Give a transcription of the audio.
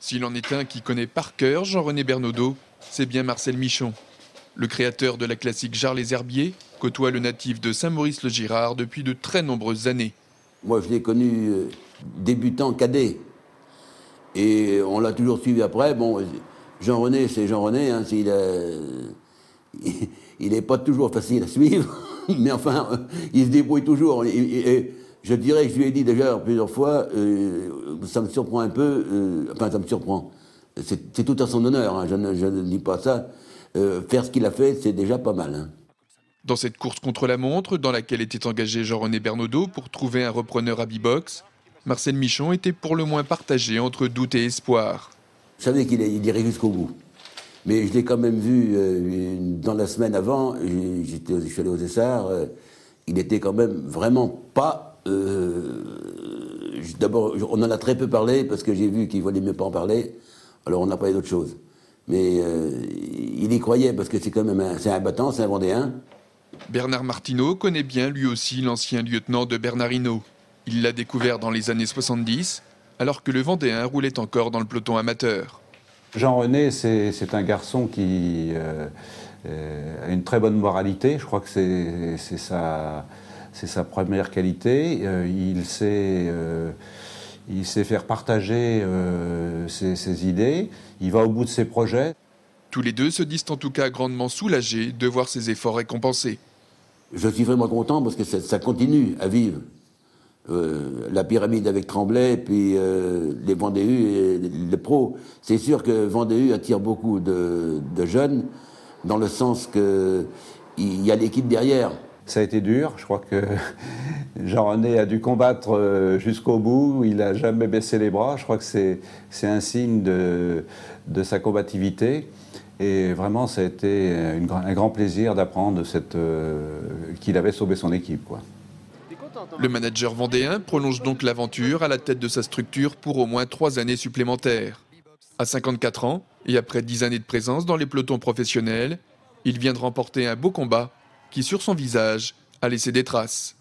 S'il en est un qui connaît par cœur Jean-René Bernaudot, c'est bien Marcel Michon. Le créateur de la classique Jarre les Herbiers côtoie le natif de Saint-Maurice-le-Girard depuis de très nombreuses années. Moi, je l'ai connu débutant cadet. Et on l'a toujours suivi après. Bon, Jean-René, c'est Jean-René. Hein, il n'est pas toujours facile à suivre. Mais enfin, il se débrouille toujours. Et je dirais que je lui ai dit déjà plusieurs fois, ça me surprend un peu. Enfin, ça me surprend. C'est tout à son honneur. Hein, je ne dis pas ça. Faire ce qu'il a fait, c'est déjà pas mal. Hein. Dans cette course contre la montre, dans laquelle était engagé Jean-René Bernaudot pour trouver un repreneur à B-Box, Marcel Michon était pour le moins partagé entre doute et espoir. Je savais qu'il irait jusqu'au bout. Mais je l'ai quand même vu dans la semaine avant, je suis allé aux Essarts, il était quand même vraiment pas... D'abord, on en a très peu parlé parce que j'ai vu qu'il ne voulait mieux pas en parler, alors on a parlé d'autre chose. Mais il y croyait parce que c'est quand même c'est un battant, c'est un Vendéen. Bernard Martineau connaît bien lui aussi l'ancien lieutenant de Bernard Hinault. Il l'a découvert dans les années 70, alors que le Vendéen roulait encore dans le peloton amateur. Jean-René, c'est un garçon qui a une très bonne moralité. Je crois que c'est sa première qualité. Il sait faire partager ses idées. Il va au bout de ses projets. Tous les deux se disent en tout cas grandement soulagés de voir ses efforts récompensés. Je suis vraiment content parce que ça continue à vivre. La pyramide avec Tremblay, puis les Vendée-U et les pros. C'est sûr que Vendée-U attire beaucoup de jeunes, dans le sens qu'il y a l'équipe derrière. Ça a été dur, je crois que Jean-René a dû combattre jusqu'au bout, il n'a jamais baissé les bras, je crois que c'est un signe de sa combativité. Et vraiment, ça a été un grand plaisir d'apprendre qu'il avait sauvé son équipe, quoi. Le manager vendéen prolonge donc l'aventure à la tête de sa structure pour au moins 3 années supplémentaires. À 54 ans, et après 10 années de présence dans les pelotons professionnels, il vient de remporter un beau combat qui, sur son visage, a laissé des traces.